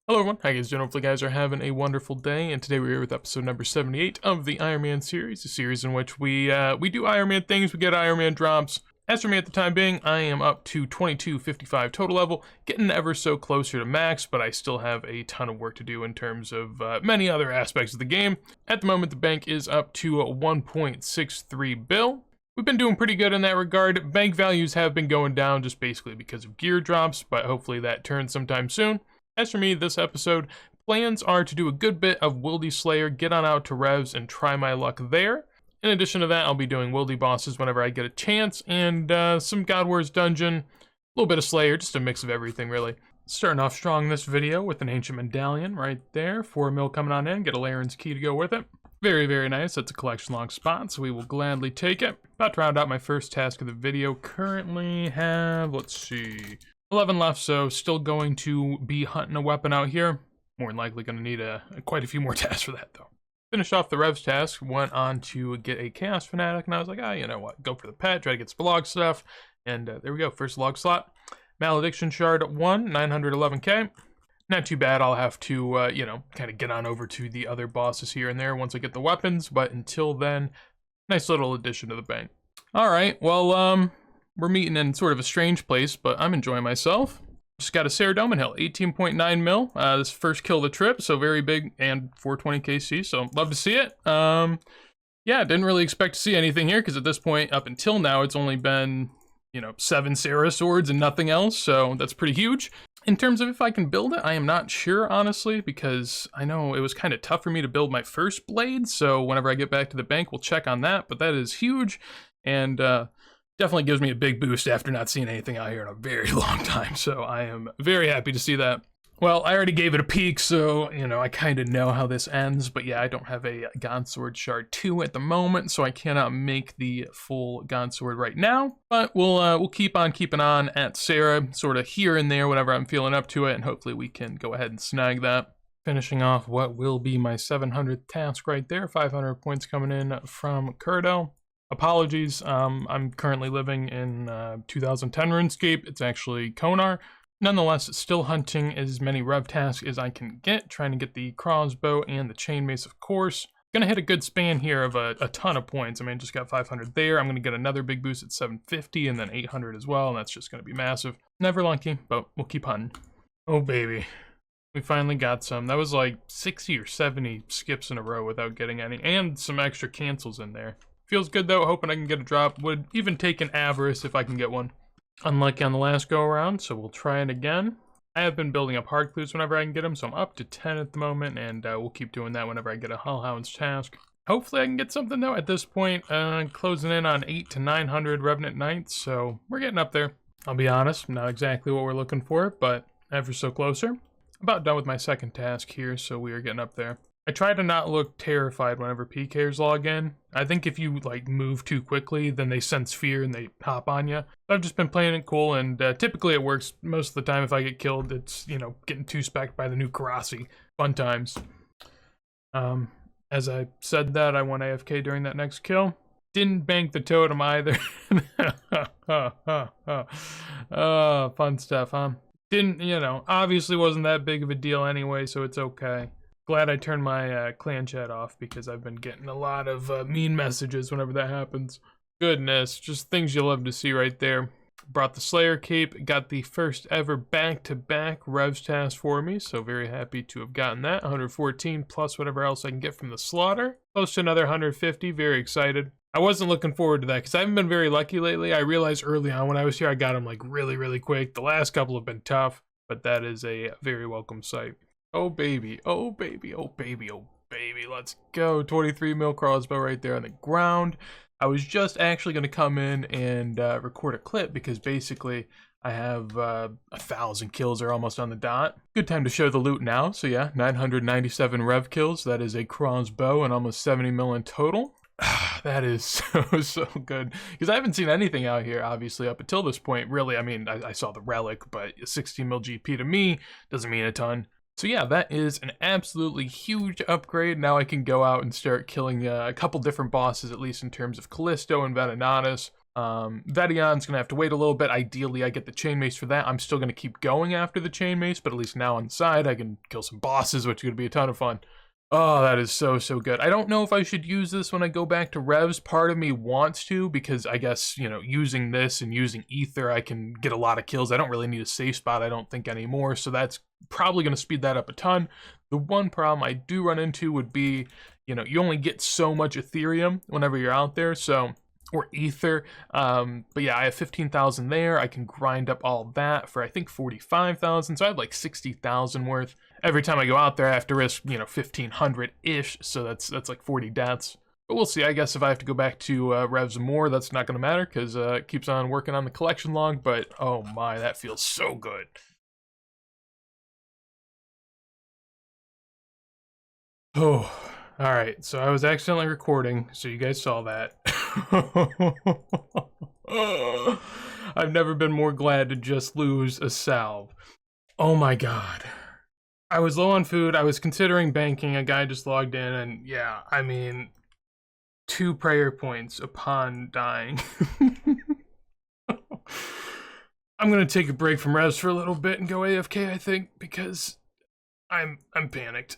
Hello everyone, how you guys doing? Hopefully you guys are having a wonderful day, and today we're here with episode number 78 of the Ironman series, a series in which we do Ironman things, we get Ironman drops. As for me at the time being, I am up to 2255 total level, getting ever so closer to max, but I still have a ton of work to do in terms of many other aspects of the game. At the moment, the bank is up to 1.63 bill. We've been doing pretty good in that regard. Bank values have been going down just basically because of gear drops, but hopefully that turns sometime soon. As for me, this episode, plans are to do a good bit of Wildy Slayer, get on out to Revs, and try my luck there. In addition to that, I'll be doing Wildy bosses whenever I get a chance, and some God Wars dungeon, a little bit of Slayer, just a mix of everything, really. Starting off strong this video with an Ancient Medallion right there, 4 mil coming on in, get a Laren's Key to go with it. Very, very nice. That's a collection log spot, so we will gladly take it. About to round out my first task of the video. Currently have, let's see, 11 left, so still going to be hunting a weapon out here. More than likely going to need quite a few more tasks for that, though. Finished off the Revs task, went on to get a Chaos Fanatic, and I was like, you know what, go for the pet, try to get some log stuff, and there we go, first log slot. Malediction Shard 1, 911k. Not too bad. I'll have to, kind of get on over to the other bosses here and there once I get the weapons, but until then, nice little addition to the bank. Alright, well, we're meeting in sort of a strange place, but I'm enjoying myself. Just got a Saradomin hill, 18.9 mil. This first kill of the trip, so very big, and 420 KC, so love to see it. Yeah, didn't really expect to see anything here, because at this point, up until now, it's only been, 7 Sarah swords and nothing else, so that's pretty huge. In terms of if I can build it, I am not sure, honestly, because I know it was kind of tough for me to build my first blade, so whenever I get back to the bank, we'll check on that, but that is huge, and definitely gives me a big boost after not seeing anything out here in a very long time, so I am very happy to see that. Well, I already gave it a peek, so, I kind of know how this ends, but yeah, I don't have a God Sword Shard 2 at the moment, so I cannot make the full God Sword right now, but we'll keep on keeping on at Sarah, sort of here and there whenever I'm feeling up to it, and hopefully we can go ahead and snag that. Finishing off what will be my 700th task right there, 500 points coming in from Curdo. Apologies, I'm currently living in 2010 RuneScape. It's actually Konar. Nonetheless, still hunting as many rev tasks as I can get, trying to get the crossbow and the chain mace, of course. Gonna hit a good span here of a ton of points. I mean, just got 500 there. I'm gonna get another big boost at 750 and then 800 as well, and that's just gonna be massive. Never lucky, but we'll keep hunting. Oh, baby. We finally got some. That was like 60 or 70 skips in a row without getting any, and some extra cancels in there. Feels good though, hoping I can get a drop. Would even take an Avarice if I can get one. Unlucky on the last go around, so we'll try it again. I have been building up hard clues whenever I can get them, so I'm up to 10 at the moment, and we'll keep doing that whenever I get a Hullhound's task. Hopefully I can get something though at this point, closing in on 8 to 900 Revenant Knights, so we're getting up there. I'll be honest, not exactly what we're looking for, but ever so closer. About done with my second task here, so we are getting up there. I try to not look terrified whenever PKers log in. I think if you move too quickly, then they sense fear and they hop on you. I've just been playing it cool, and typically it works. Most of the time if I get killed, it's, getting 2-spec'd by the new Karasi. Fun times. As I said that, I went AFK during that next kill. Didn't bank the totem either. Fun stuff, huh? Didn't, obviously wasn't that big of a deal anyway, so it's okay. Glad I turned my clan chat off because I've been getting a lot of mean messages whenever that happens. Goodness, just things you love to see right there. Brought the Slayer Cape, got the first ever back-to-back Revs task for me, so very happy to have gotten that. 114 plus whatever else I can get from the slaughter. Close to another 150, very excited. I wasn't looking forward to that because I haven't been very lucky lately. I realized early on when I was here I got them really, really quick. The last couple have been tough, but that is a very welcome sight. Oh baby, oh baby, oh baby, oh baby, let's go. 23 mil crossbow right there on the ground. I was just actually going to come in and record a clip because basically I have 1,000 kills are almost on the dot. Good time to show the loot now. So yeah, 997 rev kills. That is a crossbow and almost 70 mil in total. That is so good because I haven't seen anything out here obviously up until this point. Really, I mean, I saw the relic, but 16 mil GP to me doesn't mean a ton. So yeah, that is an absolutely huge upgrade. Now I can go out and start killing a couple different bosses, at least in terms of Callisto and Venenatus. Vetion's gonna have to wait a little bit. Ideally, I get the chain mace for that. I'm still gonna keep going after the chain mace, but at least now on the side, I can kill some bosses, which is gonna be a ton of fun. Oh, that is so good. I don't know if I should use this when I go back to revs. Part of me wants to, because I guess, you know, using this and using ether, I can get a lot of kills. I don't really need a safe spot, I don't think, anymore, so that's probably going to speed that up a ton. The one problem I do run into would be, you know, you only get so much Ethereum whenever you're out there, so, or ether, but yeah, I have 15,000 there. I can grind up all that for, I think, 45,000, so I have like 60,000 worth. Every time I go out there, I have to risk, you know, 1,500-ish, so that's like 40 deaths. But we'll see. I guess if I have to go back to revs more, that's not going to matter, because it keeps on working on the collection log, but oh my, that feels so good. Oh, alright, so I was accidentally recording, so you guys saw that. I've never been more glad to just lose a salve. Oh my god. I was low on food, I was considering banking, a guy just logged in, and yeah, I mean, 2 prayer points upon dying. I'm gonna take a break from revs for a little bit and go AFK, I think, because I'm panicked.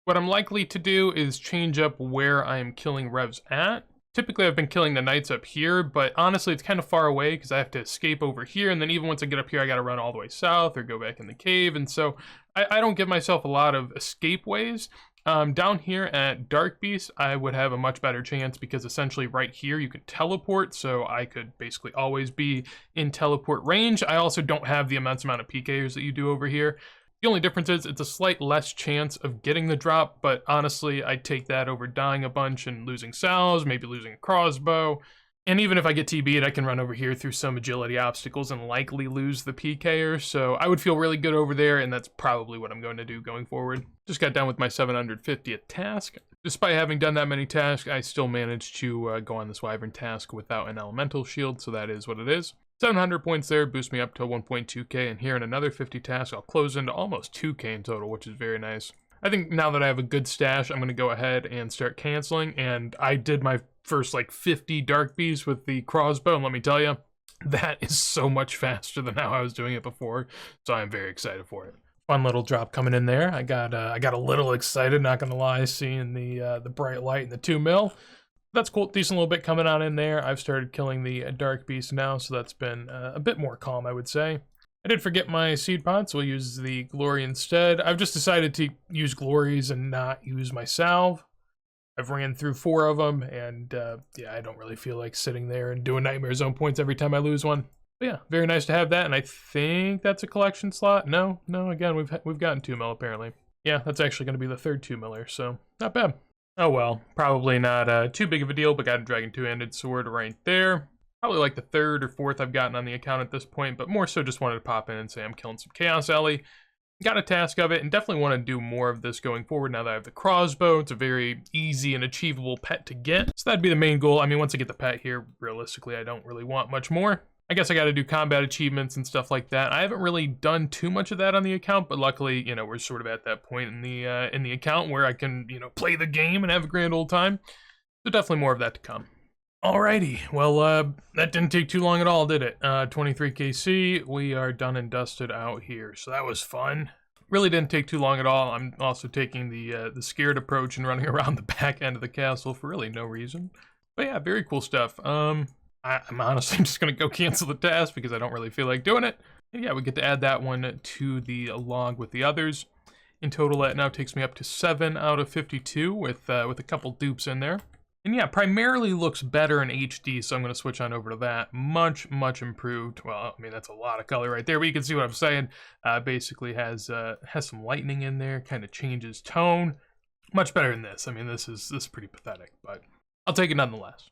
What I'm likely to do is change up where I am killing revs at. Typically, I've been killing the knights up here, but honestly, it's kind of far away because I have to escape over here, and then even once I get up here, I gotta run all the way south or go back in the cave, and so I don't give myself a lot of escape ways. Down here at Dark Beast, I would have a much better chance because essentially right here you could teleport, so I could basically always be in teleport range. I also don't have the immense amount of PKers that you do over here. The only difference is it's a slight less chance of getting the drop, but honestly, I'd take that over dying a bunch and losing salves, maybe losing a crossbow. And even if I get TB'd, I can run over here through some agility obstacles and likely lose the PKer, so I would feel really good over there, and that's probably what I'm going to do going forward. Just got done with my 750th task. Despite having done that many tasks, I still managed to go on this Wyvern task without an elemental shield, so that is what it is. 700 points there, boost me up to 1.2k, and here in another 50 tasks, I'll close into almost 2k in total, which is very nice. I think now that I have a good stash, I'm going to go ahead and start canceling, and I did my first like 50 Dark Beasts with the crossbow, and let me tell you, that is so much faster than how I was doing it before, so I'm very excited for it. Fun little drop coming in there. I got a little excited, not gonna lie, seeing the bright light and the 2 mil. That's cool, decent little bit coming on in there. I've started killing the Dark Beast now, so that's been a bit more calm, I would say. I did forget my seed pod, so we'll use the Glory instead. I've just decided to use Glories and not use my salve. I've ran through 4 of them, and yeah, I don't really feel like sitting there and doing Nightmare Zone points every time I lose one. But yeah, very nice to have that, and I think that's a collection slot. No, again, we've gotten 2 mil apparently. Yeah, that's actually going to be the 3rd 2 miller, so not bad. Oh well, probably not too big of a deal, but got a Dragon 2-handed sword right there. Probably like the 3rd or 4th I've gotten on the account at this point, but more so just wanted to pop in and say I'm killing some Chaos Ellie. Got a task of it, and definitely want to do more of this going forward now that I have the crossbow. It's a very easy and achievable pet to get, so that'd be the main goal. I mean, once I get the pet here, realistically, I don't really want much more. I guess I got to do combat achievements and stuff like that. I haven't really done too much of that on the account, but luckily, you know, we're sort of at that point in the account where I can, you know, play the game and have a grand old time. So definitely more of that to come. Alrighty, well, that didn't take too long at all, did it? 23kc, we are done and dusted out here, so that was fun. Really didn't take too long at all. I'm also taking the scared approach and running around the back end of the castle for really no reason. But yeah, very cool stuff. I'm honestly just gonna go cancel the task because I don't really feel like doing it. And yeah, we get to add that one to the log with the others. In total, that now takes me up to 7 out of 52 with a couple dupes in there. And yeah, primarily looks better in HD, so I'm going to switch on over to that. Much improved. Well, I mean, that's a lot of color right there, but you can see what I'm saying. Basically has some lightning in there, kind of changes tone. Much better than this. I mean, this is pretty pathetic, but I'll take it nonetheless.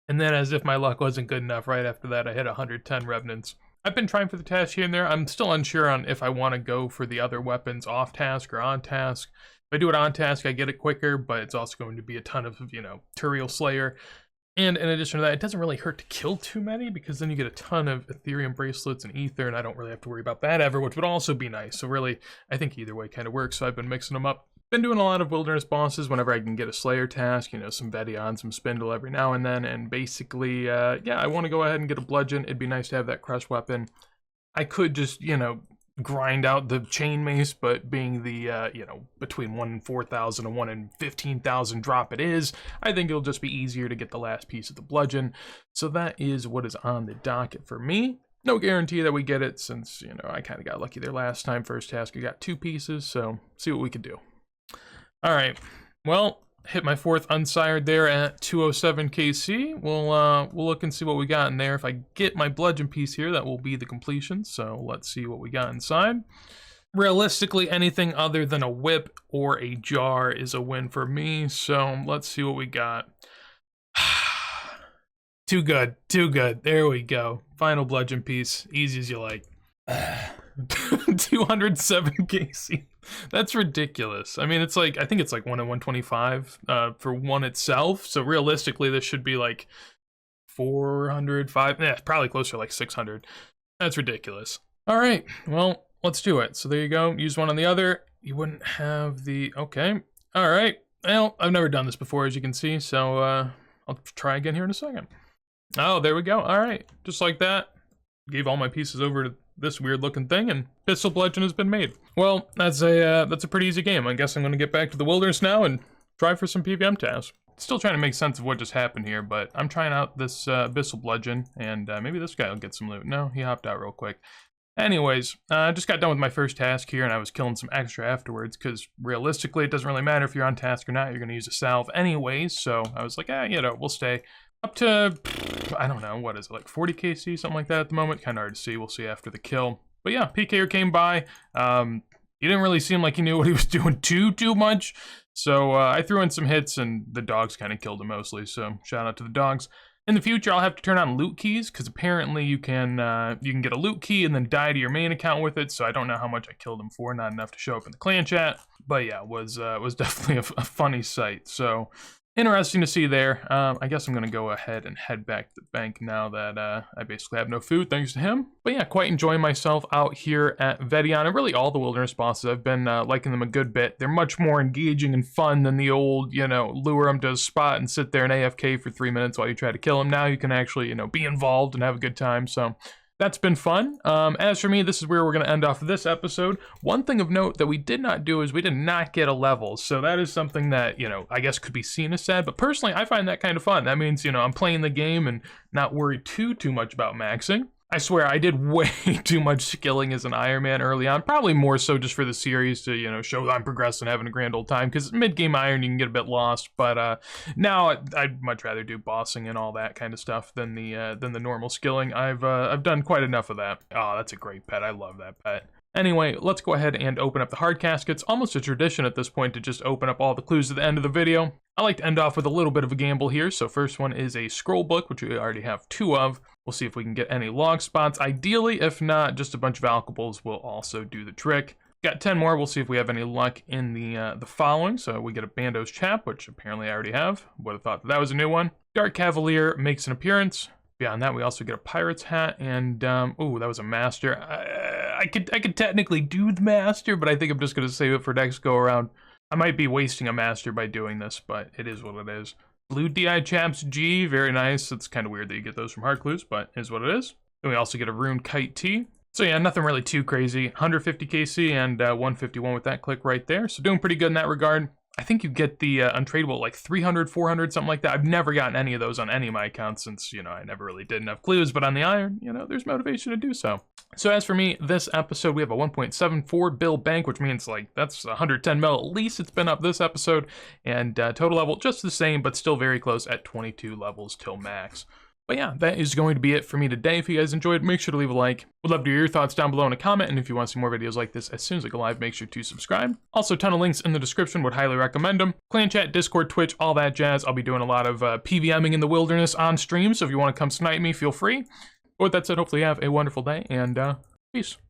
And then, as if my luck wasn't good enough, right after that, I hit 110 revenants. I've been trying for the task here and there. I'm still unsure on if I want to go for the other weapons off task or on task. If I do it on task, I get it quicker, but it's also going to be a ton of, you know, Turiel Slayer. And in addition to that, it doesn't really hurt to kill too many because then you get a ton of Ethereum bracelets and ether, and I don't really have to worry about that ever, which would also be nice. So really, I think either way kind of works. So I've been mixing them up. Been doing a lot of wilderness bosses whenever I can get a Slayer task, some Vedion, some Spindle every now and then, and basically, yeah, I want to go ahead and get a bludgeon. It'd be nice to have that crush weapon. I could just, grind out the chain mace, but being the, between 1 in 4,000 and 1 in 15,000 drop it is, I think it'll just be easier to get the last piece of the bludgeon. So that is what is on the docket for me. No guarantee that we get it since, I kind of got lucky there last time. First task, I got 2 pieces, so see what we can do. All right, well, hit my 4th unsired there at 207 KC. We'll look and see what we got in there. If I get my bludgeon piece here, that will be the completion. So let's see what we got inside. Realistically, anything other than a whip or a jar is a win for me. So let's see what we got. Too good, too good. There we go. Final bludgeon piece, easy as you like. 207 KC. That's ridiculous. I mean, I think it's like 1 in 125 for one itself. So realistically, this should be like 400, probably closer to like 600. That's ridiculous. All right, well, let's do it. So there you go. Use one on the other. You wouldn't have the, okay. All right. Well, I've never done this before, as you can see. So I'll try again here in a second. Oh, there we go. All right, just like that. Gave all my pieces over to this weird looking thing, and pistol bludgeon has been made. Well, that's a pretty easy game. I guess I'm gonna get back to the wilderness now and try for some PVM tasks. Still trying to make sense of what just happened here, but I'm trying out this abyssal bludgeon, and maybe this guy will get some loot. No, he hopped out real quick. Anyways, I just got done with my first task here, and I was killing some extra afterwards, because realistically, it doesn't really matter if you're on task or not. You're gonna use a salve anyways, so I was like, we'll stay. Up to, I don't know, what is it, like 40 KC, something like that at the moment? Kind of hard to see, we'll see after the kill. But yeah, PKer came by. He didn't really seem like he knew what he was doing too much. So I threw in some hits, and the dogs kind of killed him mostly, so shout out to the dogs. In the future, I'll have to turn on loot keys, because apparently you can get a loot key and then die to your main account with it, so I don't know how much I killed him for, not enough to show up in the clan chat. But yeah, it was definitely a funny sight, so interesting to see there. I guess I'm going to go ahead and head back to the bank now that I basically have no food thanks to him. But yeah, quite enjoying myself out here at Vedion, and really all the wilderness bosses. I've been liking them a good bit. They're much more engaging and fun than the old, lure them to a spot and sit there and AFK for 3 minutes while you try to kill them. Now you can actually, be involved and have a good time, so that's been fun. As for me, this is where we're going to end off this episode. One thing of note that we did not do is we did not get a level. So that is something that, I guess could be seen as sad. But personally, I find that kind of fun. That means, I'm playing the game and not worried too much about maxing. I swear, I did way too much skilling as an Ironman early on. Probably more so just for the series to, show that I'm progressing and having a grand old time. Because mid-game Iron, you can get a bit lost. But now, I'd much rather do bossing and all that kind of stuff than the normal skilling. I've done quite enough of that. Oh, that's a great pet. I love that pet. Anyway, let's go ahead and open up the hard caskets. Almost a tradition at this point to just open up all the clues at the end of the video. I like to end off with a little bit of a gamble here. So first one is a scroll book, which we already have 2 of. We'll see if we can get any log spots. Ideally, if not, just a bunch of alchables will also do the trick. Got 10 more. We'll see if we have any luck in the following. So we get a Bando's Chap, which apparently I already have. Would have thought that was a new one. Dark Cavalier makes an appearance. Beyond that, we also get a pirate's hat, and ooh, that was a master. I could technically do the master, but I think I'm just gonna save it for next go around. I might be wasting a master by doing this, but it is what it is. Blue DI Chaps G, very nice. It's kind of weird that you get those from hard clues, but it is what it is. Then we also get a Rune Kite T. So yeah, nothing really too crazy. 150 KC and 151 with that click right there. So doing pretty good in that regard. I think you get the untradeable like 300, 400, something like that. I've never gotten any of those on any of my accounts since, I never really did enough clues, but on the Iron, there's motivation to do so. So as for me, this episode, we have a 1.74 bill bank, which means like that's 110 mil at least it's been up this episode, and total level just the same, but still very close at 22 levels till max. But yeah, that is going to be it for me today. If you guys enjoyed, make sure to leave a like. Would love to hear your thoughts down below in a comment, and if you want some more videos like this as soon as I go live, make sure to subscribe. Also, a ton of links in the description, would highly recommend them. Clan chat, Discord, Twitch, all that jazz. I'll be doing a lot of PVMing in the wilderness on stream, so if you want to come snipe me, feel free. But with that said, hopefully you have a wonderful day, and peace.